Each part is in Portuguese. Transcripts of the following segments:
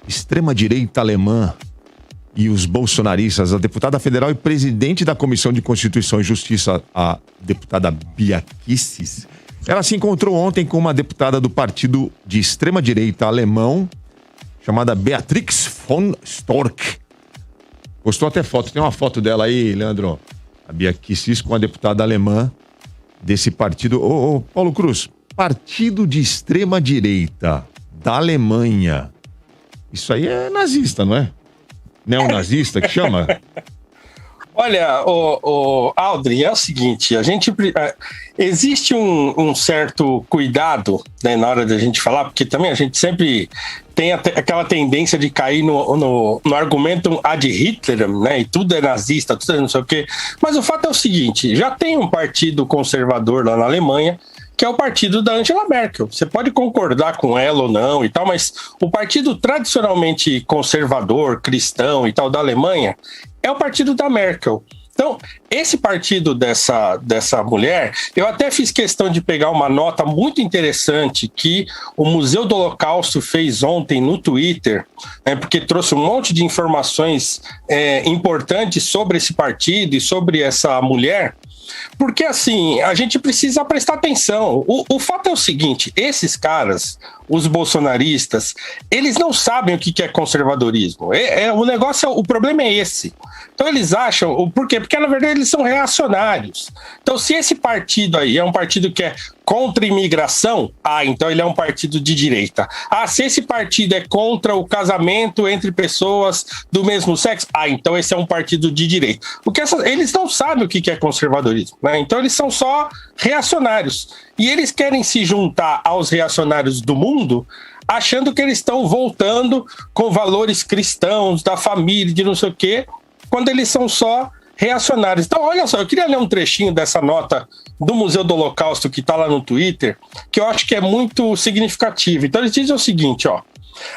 extrema-direita alemã e os bolsonaristas, a deputada federal e presidente da Comissão de Constituição e Justiça, a deputada Bia Kicis, ela se encontrou ontem com uma deputada do partido de extrema-direita alemão, chamada Beatrix von Storch. Postou até foto, tem uma foto dela aí, Leandro. A Bia Kicis com a deputada alemã desse partido. Ô, Paulo Cruz, partido de extrema-direita da Alemanha. Isso aí é nazista, não é? Neonazista que chama? Olha, Aldrin, é o seguinte, existe um certo cuidado, né, na hora da gente falar, porque também a gente sempre tem aquela tendência de cair no argumento ad Hitler, né, e tudo é nazista, tudo é não sei o quê, mas o fato é o seguinte, já tem um partido conservador lá na Alemanha, que é o partido da Angela Merkel. Você pode concordar com ela ou não e tal, mas o partido tradicionalmente conservador, cristão e tal da Alemanha é o partido da Merkel. Então, esse partido dessa mulher, eu até fiz questão de pegar uma nota muito interessante que o Museu do Holocausto fez ontem no Twitter, né, porque trouxe um monte de informações importantes sobre esse partido e sobre essa mulher. Porque, assim, a gente precisa prestar atenção. O fato é o seguinte, esses caras, os bolsonaristas, eles não sabem o que é conservadorismo. O problema é esse. Então, eles acham... Por quê? Porque, na verdade, eles são reacionários. Então, se esse partido aí é um partido que é contra a imigração, então ele é um partido de direita. Se esse partido é contra o casamento entre pessoas do mesmo sexo, então esse é um partido de direita. Porque eles não sabem o que é conservadorismo, né? Então eles são só reacionários. E eles querem se juntar aos reacionários do mundo, achando que eles estão voltando com valores cristãos, da família, de não sei o quê, quando eles são só reacionários. Então, olha só, eu queria ler um trechinho dessa nota do Museu do Holocausto que está lá no Twitter, que eu acho que é muito significativo. Então, eles dizem o seguinte, ó.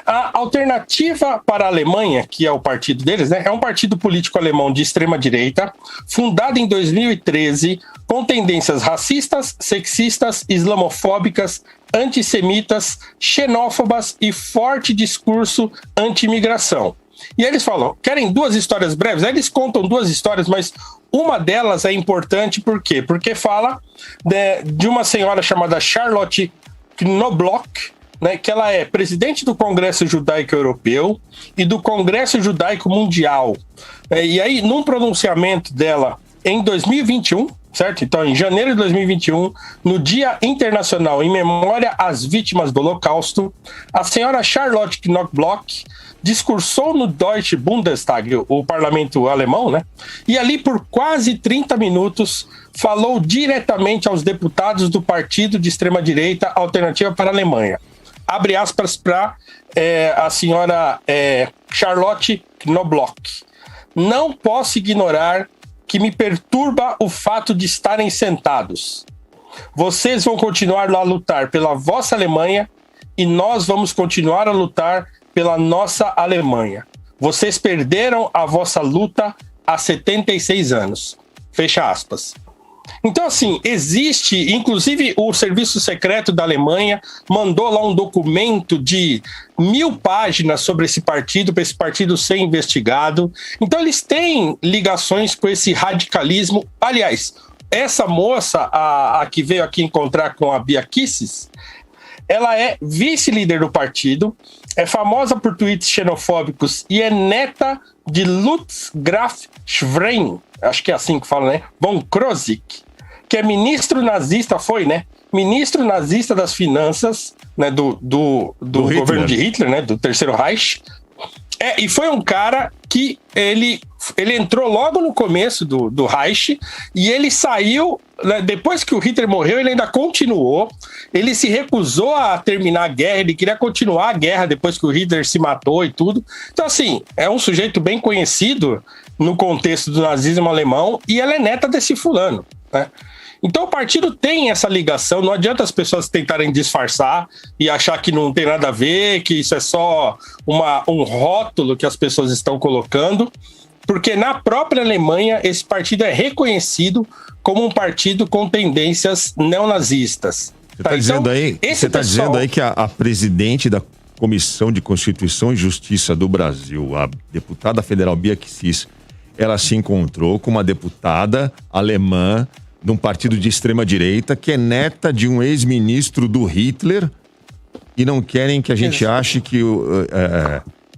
A Alternativa para a Alemanha, que é o partido deles, né, é um partido político alemão de extrema-direita, fundado em 2013, com tendências racistas, sexistas, islamofóbicas, antissemitas, xenófobas e forte discurso anti-imigração. E eles falam, querem duas histórias breves? Aí eles contam duas histórias, mas uma delas é importante, por quê? Porque fala de uma senhora chamada Charlotte Knobloch, né, que ela é presidente do Congresso Judaico Europeu e do Congresso Judaico Mundial. E aí, num pronunciamento dela em 2021, certo? Então, em janeiro de 2021, no Dia Internacional em Memória às Vítimas do Holocausto, a senhora Charlotte Knobloch discursou no Deutsche Bundestag, o parlamento alemão, né? E ali, por quase 30 minutos, falou diretamente aos deputados do partido de extrema-direita Alternativa para a Alemanha. Abre aspas para a senhora Charlotte Knobloch. Não posso ignorar que me perturba o fato de estarem sentados. Vocês vão continuar a lutar pela vossa Alemanha e nós vamos continuar a lutar pela nossa Alemanha. Vocês perderam a vossa luta há 76 anos. Fecha aspas. Então, assim, existe, inclusive o Serviço Secreto da Alemanha mandou lá um documento de 1000 páginas sobre esse partido, para esse partido ser investigado. Então, eles têm ligações com esse radicalismo. Aliás, essa moça, a que veio aqui encontrar com a Bia Kicis, ela é vice-líder do partido, é famosa por tweets xenofóbicos e é neta de Lutz Graf Schwerin, acho que é assim que fala, né? Von Krosigk, que é ministro nazista, ministro nazista das finanças, né? Do governo de Hitler, né? Do Terceiro Reich. E foi um cara que ele entrou logo no começo do Reich e ele saiu, né, depois que o Hitler morreu, ele ainda continuou, ele se recusou a terminar a guerra, ele queria continuar a guerra depois que o Hitler se matou e tudo. Então, assim, é um sujeito bem conhecido no contexto do nazismo alemão e ela é neta desse fulano, né? Então o partido tem essa ligação, não adianta as pessoas tentarem disfarçar e achar que não tem nada a ver, que isso é só um rótulo que as pessoas estão colocando, porque na própria Alemanha esse partido é reconhecido como um partido com tendências neonazistas. Você está dizendo aí que a presidente da Comissão de Constituição e Justiça do Brasil, a deputada federal Bia Kicis, ela se encontrou com uma deputada alemã de um partido de extrema-direita que é neta de um ex-ministro do Hitler e não querem que a gente ache que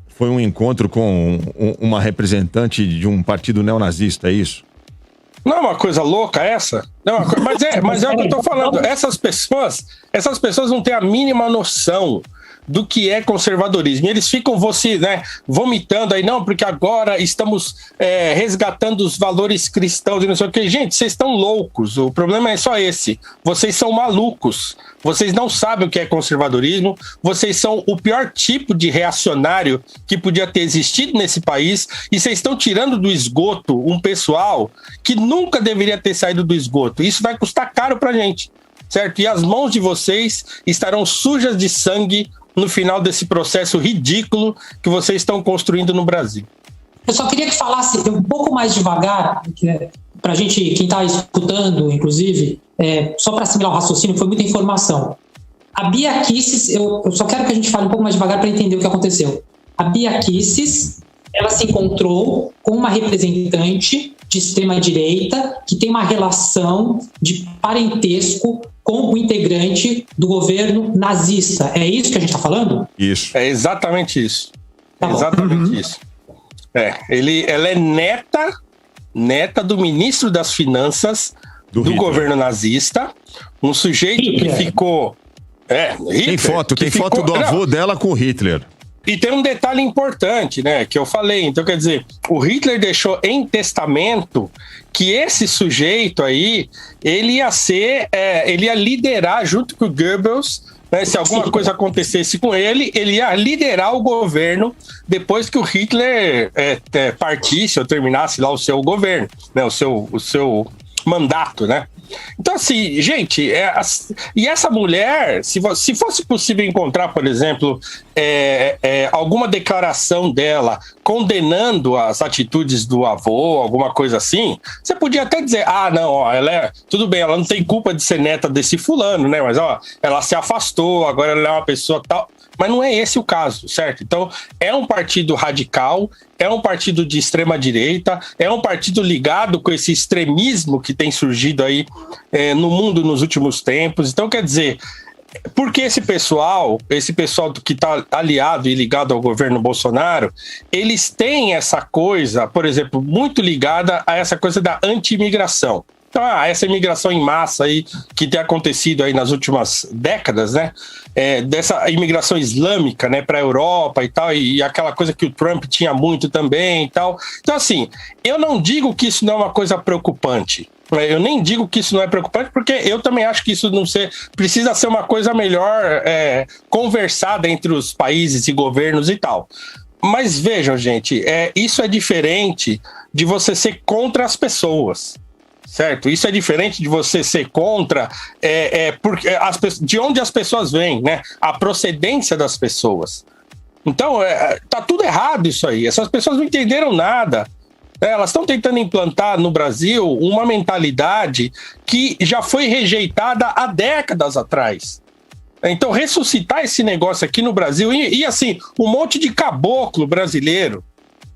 foi um encontro com uma representante de um partido neonazista, é isso? Não é uma coisa louca essa? Não, mas é o que eu tô falando. Essas pessoas não têm a mínima noção do que é conservadorismo. E eles ficam vomitando aí, não, porque agora estamos resgatando os valores cristãos e não sei o que. Gente, vocês estão loucos. O problema é só esse. Vocês são malucos. Vocês não sabem o que é conservadorismo. Vocês são o pior tipo de reacionário que podia ter existido nesse país. E vocês estão tirando do esgoto um pessoal que nunca deveria ter saído do esgoto. Isso vai custar caro pra gente, certo? E as mãos de vocês estarão sujas de sangue no final desse processo ridículo que vocês estão construindo no Brasil. Eu só queria que falasse um pouco mais devagar, para a gente, quem está escutando, inclusive, só para assimilar o raciocínio, foi muita informação. A Bia Kicis, eu só quero que a gente fale um pouco mais devagar para entender o que aconteceu. A Bia Kicis, ela se encontrou com uma representante de extrema-direita que tem uma relação de parentesco com o integrante do governo nazista. É isso que a gente está falando? Isso. É exatamente isso. Tá exatamente isso. Ela é neta do ministro das Finanças do governo nazista, um sujeito que ficou... Hitler, tem foto do avô dela com Hitler. E tem um detalhe importante, né, que eu falei. Então, quer dizer, o Hitler deixou em testamento que esse sujeito aí, ele ia liderar junto com o Goebbels, né, se alguma coisa acontecesse com ele ia liderar o governo depois que o Hitler partisse ou terminasse lá o seu governo, né, o seu mandato, né? Então, assim, gente, e essa mulher, se fosse possível encontrar, por exemplo, alguma declaração dela condenando as atitudes do avô, alguma coisa assim, você podia até dizer, não, tudo bem, ela não tem culpa de ser neta desse fulano, né? Mas, ela se afastou, agora ela é uma pessoa tal. Mas não é esse o caso, certo? Então, é um partido radical, é um partido de extrema-direita, é um partido ligado com esse extremismo que tem surgido aí no mundo nos últimos tempos. Então, quer dizer, porque esse pessoal que está aliado e ligado ao governo Bolsonaro, eles têm essa coisa, por exemplo, muito ligada a essa coisa da anti-imigração. Então, essa imigração em massa aí que tem acontecido aí nas últimas décadas, né? Dessa imigração islâmica, né, para a Europa e tal, e aquela coisa que o Trump tinha muito também e tal. Então, assim, eu não digo que isso não é uma coisa preocupante. Eu nem digo que isso não é preocupante, porque eu também acho que isso precisa ser uma coisa melhor conversada entre os países e governos e tal. Mas vejam, gente, isso é diferente de você ser contra as pessoas. Certo? Isso é diferente de você ser contra porque de onde as pessoas vêm, né? A procedência das pessoas. Então, tá tudo errado isso aí. Essas pessoas não entenderam nada. Elas estão tentando implantar no Brasil uma mentalidade que já foi rejeitada há décadas atrás. Então, ressuscitar esse negócio aqui no Brasil e assim, um monte de caboclo brasileiro,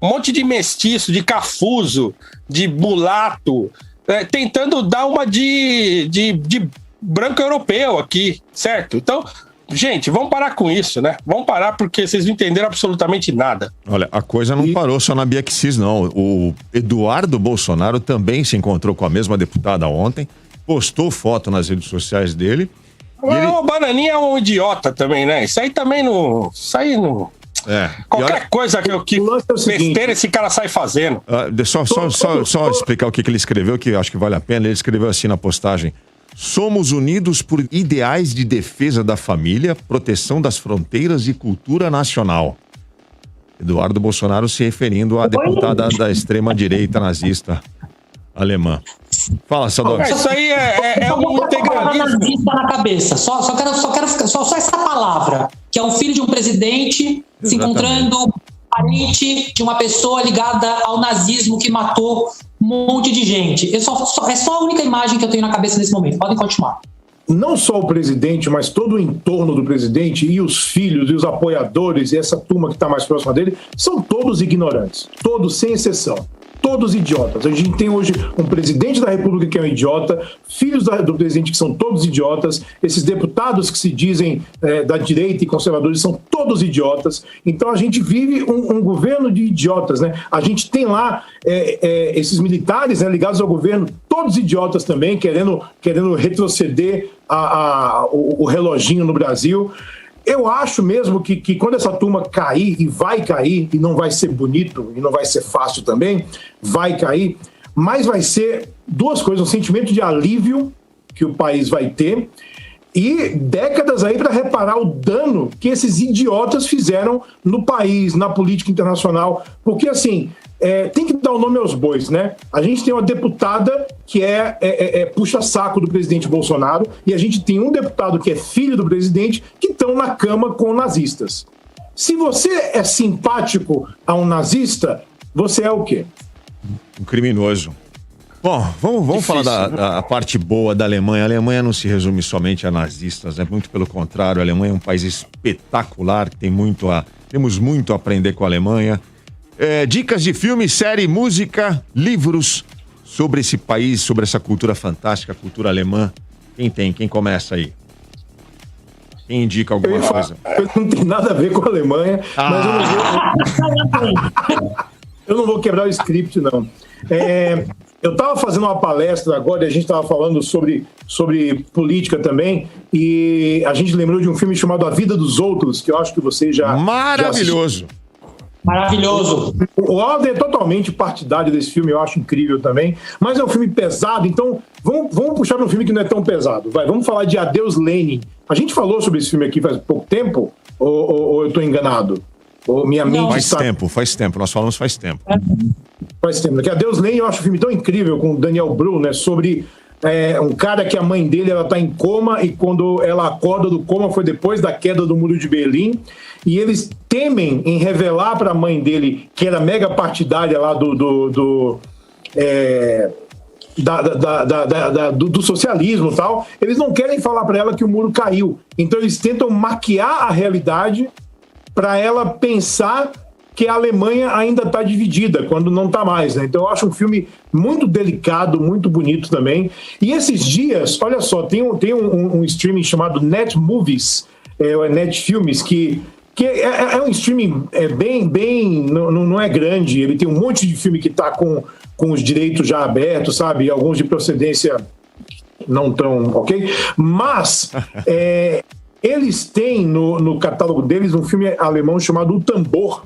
um monte de mestiço, de cafuso, de mulato, tentando dar uma de branco europeu aqui, certo? Então, gente, vamos parar com isso, né? Vamos parar porque vocês não entenderam absolutamente nada. Olha, a coisa não parou só na Bia Kicis, não. O Eduardo Bolsonaro também se encontrou com a mesma deputada ontem, postou foto nas redes sociais dele. O Bananinha é um idiota também, né? Isso aí também não... Qualquer coisa que besteira esse cara sai fazendo. Só explicar o que ele escreveu, que eu acho que vale a pena. Ele escreveu assim na postagem: somos unidos por ideais de defesa da família, proteção das fronteiras e cultura nacional. Eduardo Bolsonaro se referindo à deputada da extrema-direita nazista alemã. Fala, Sadov. Isso aí é um integralismo nazista na cabeça. Só essa palavra, que é um filho de um presidente se encontrando parente de uma pessoa ligada ao nazismo que matou um monte de gente. É só a única imagem que eu tenho na cabeça nesse momento. Podem continuar. não só o presidente, mas todo o entorno do presidente e os filhos e os apoiadores e essa turma que está mais próxima dele, são todos ignorantes, todos sem exceção. Todos idiotas. A gente tem hoje um presidente da República que é um idiota, filhos do presidente que são todos idiotas, esses deputados que se dizem da direita e conservadores são todos idiotas. Então a gente vive um governo de idiotas, né? A gente tem lá esses militares, né, ligados ao governo, todos idiotas também, querendo retroceder o reloginho no Brasil. Eu acho mesmo que quando essa turma cair, e vai cair, e não vai ser bonito, e não vai ser fácil também, vai cair, mas vai ser duas coisas: um sentimento de alívio que o país vai ter e décadas aí para reparar o dano que esses idiotas fizeram no país, na política internacional. Porque, assim, tem que dar o nome aos bois, né? A gente tem uma deputada que puxa-saco do presidente Bolsonaro e a gente tem um deputado que é filho do presidente que estão na cama com nazistas. Se você é simpático a um nazista, você é o quê? Um criminoso. Bom, vamos falar da parte boa da Alemanha. A Alemanha não se resume somente a nazistas, né? Muito pelo contrário, a Alemanha é um país espetacular, temos muito a aprender com a Alemanha. Dicas de filme, série, música, livros sobre esse país, sobre essa cultura fantástica, a cultura alemã. Quem começa aí? Quem indica alguma coisa? Não tem nada a ver com a Alemanha, mas eu não vou quebrar o script, não. Eu estava fazendo uma palestra agora e a gente estava falando sobre política também, e a gente lembrou de um filme chamado A Vida dos Outros, que eu acho que você já... Maravilhoso! Maravilhoso. O Alder é totalmente partidário desse filme, eu acho incrível também, mas é um filme pesado, então vamos puxar para um filme que não é tão pesado. Vamos falar de Adeus Lenin. A gente falou sobre esse filme aqui faz pouco tempo, ou eu estou enganado? Ou minha mente faz tempo, nós falamos faz tempo. Faz tempo. Que Adeus Lenin eu acho um filme tão incrível com o Daniel Bru, né, sobre um cara que a mãe dele está em coma e quando ela acorda do coma foi depois da queda do Muro de Berlim, e eles temem em revelar para a mãe dele, que era mega partidária lá do socialismo e tal, eles não querem falar para ela que o muro caiu, então eles tentam maquiar a realidade para ela pensar que a Alemanha ainda está dividida, quando não está mais, né? Então eu acho um filme muito delicado, muito bonito também. E esses dias, olha só, tem um streaming chamado Net Movies, Net Filmes, que é um streaming bem não é grande, ele tem um monte de filme que está com os direitos já abertos, sabe? Alguns de procedência não tão ok, mas... eles têm no catálogo deles um filme alemão chamado O Tambor,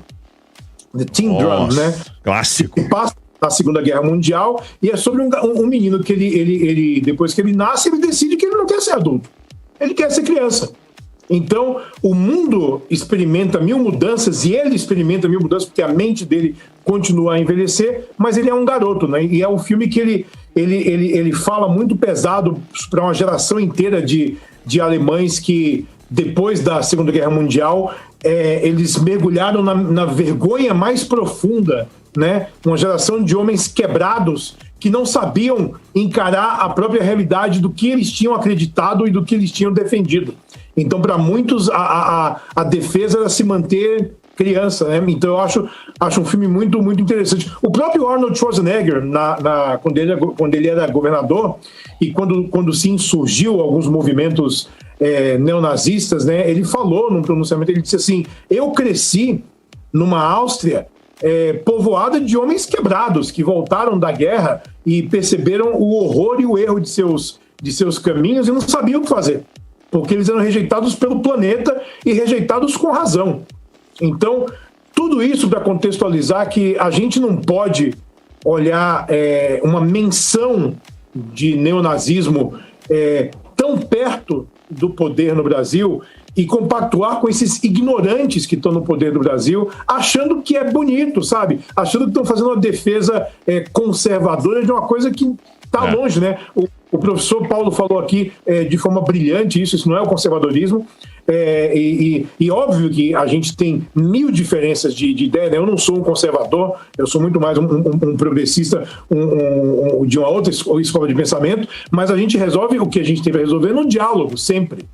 The Tin Drum, né? Clássico. Que passa na Segunda Guerra Mundial e é sobre um menino que ele depois que ele nasce, ele decide que ele não quer ser adulto. Ele quer ser criança. Então, o mundo experimenta 1000 mudanças e ele experimenta 1000 mudanças porque a mente dele continua a envelhecer, mas ele é um garoto, né? E é um filme que ele fala muito pesado para uma geração inteira de alemães que, depois da Segunda Guerra Mundial, eles mergulharam na vergonha mais profunda, né? Uma geração de homens quebrados que não sabiam encarar a própria realidade do que eles tinham acreditado e do que eles tinham defendido. Então, para muitos, a defesa era se manter criança, né? Então eu acho um filme muito, muito interessante. O próprio Arnold Schwarzenegger, quando ele era governador e quando se insurgiu alguns movimentos neonazistas, né? Ele falou num pronunciamento, ele disse assim: eu cresci numa Áustria povoada de homens quebrados que voltaram da guerra e perceberam o horror e o erro de seus caminhos e não sabiam o que fazer, porque eles eram rejeitados pelo planeta e rejeitados com razão. Então, tudo isso para contextualizar que a gente não pode olhar uma menção de neonazismo tão perto do poder no Brasil e compactuar com esses ignorantes que estão no poder do Brasil, achando que é bonito, sabe? Achando que estão fazendo uma defesa conservadora de uma coisa que está longe, né? O professor Paulo falou aqui de forma brilhante isso não é o conservadorismo. E óbvio que a gente tem mil diferenças de ideia, né? Eu não sou um conservador, eu sou muito mais um progressista de uma outra escola de pensamento, mas a gente resolve o que a gente tem para resolver no diálogo, sempre.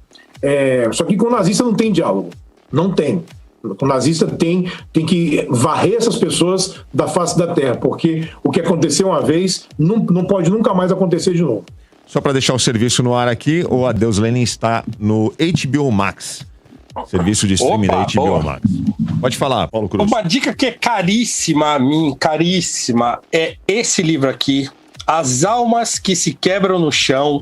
Só que com o nazista não tem diálogo, não tem. O nazista tem que varrer essas pessoas da face da terra, porque o que aconteceu uma vez não pode nunca mais acontecer de novo. Só para deixar o serviço no ar aqui, o Adeus Lenin está no HBO Max. Serviço de streaming da HBO boa. Max. Pode falar, Paulo Cruz. Uma dica que é caríssima a mim, caríssima, é esse livro aqui, As Almas que se Quebram no Chão,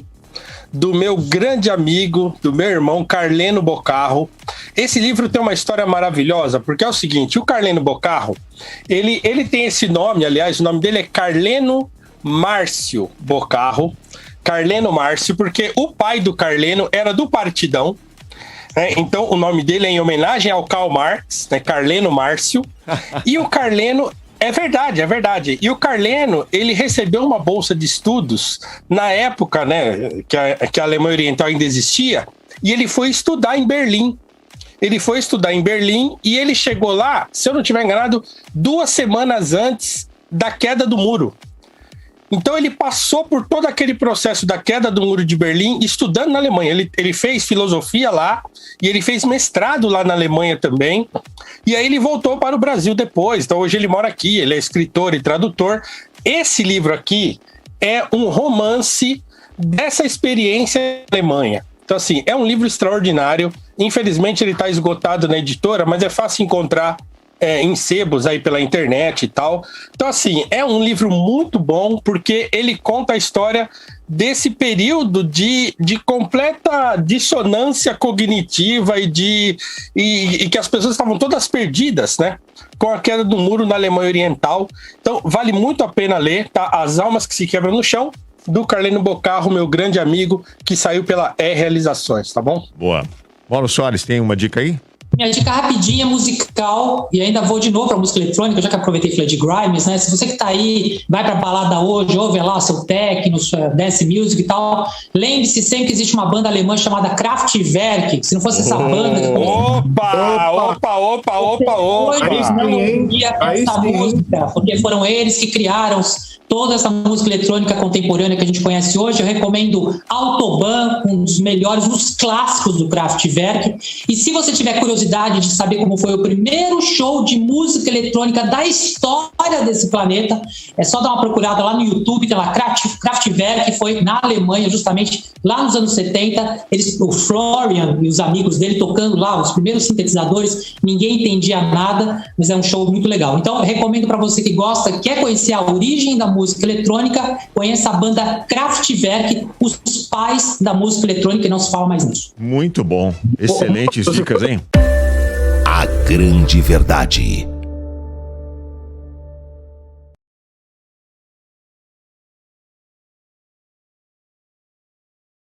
do meu grande amigo, do meu irmão Carleno Boccarro. Esse livro tem uma história maravilhosa, porque é o seguinte, o Carleno Boccarro, ele tem esse nome, aliás, o nome dele é Carleno Márcio Boccarro, Carleno Márcio, porque o pai do Carleno era do Partidão, né? Então o nome dele é em homenagem ao Karl Marx, né? Carleno Márcio, e o Carleno, é verdade, e o Carleno, ele recebeu uma bolsa de estudos na época, né, que a Alemanha Oriental ainda existia, e ele foi estudar em Berlim. E ele chegou lá, se eu não estiver enganado, 2 semanas antes da queda do muro. Então ele passou por todo aquele processo da queda do Muro de Berlim estudando na Alemanha. Ele fez filosofia lá e ele fez mestrado lá na Alemanha também. E aí ele voltou para o Brasil depois. Então hoje ele mora aqui, ele é escritor e tradutor. Esse livro aqui é um romance dessa experiência na Alemanha. Então assim, é um livro extraordinário. Infelizmente ele está esgotado na editora, mas é fácil encontrar em sebos aí pela internet e tal. Então assim, é um livro muito bom porque ele conta a história desse período de completa dissonância cognitiva e que as pessoas estavam todas perdidas, né? Com a queda do muro na Alemanha Oriental. Então vale muito a pena ler, tá? As Almas que se Quebram no Chão, do Carleno Boccarro, meu grande amigo, que saiu pela Realizações, tá bom? Boa. Paulo Soares, tem uma dica aí? Minha dica rapidinha, musical, e ainda vou de novo para música eletrônica, já que aproveitei e falei de Grimes, né? Se você que tá aí, vai pra balada hoje, ouve lá seu techno, sua dance music e tal, lembre-se sempre que existe uma banda alemã chamada Kraftwerk, se não fosse essa banda... Opa! Essa música, porque foram eles que criaram toda essa música eletrônica contemporânea que a gente conhece hoje. Eu recomendo Autobahn, um dos melhores, um dos clássicos do Kraftwerk. E se você tiver curiosidade de saber como foi o primeiro show de música eletrônica da história desse planeta, é só dar uma procurada lá no YouTube, tem lá Kraftwerk, foi na Alemanha, justamente lá nos anos 70, o Florian e os amigos dele tocando lá, os primeiros sintetizadores, ninguém entendia nada, mas é um show muito legal. Então, eu recomendo para você que gosta, quer conhecer a origem da música eletrônica, conheça a banda Kraftwerk, os pais da música eletrônica, e não se fala mais nisso. Muito bom. Excelentes dicas, hein? A grande verdade.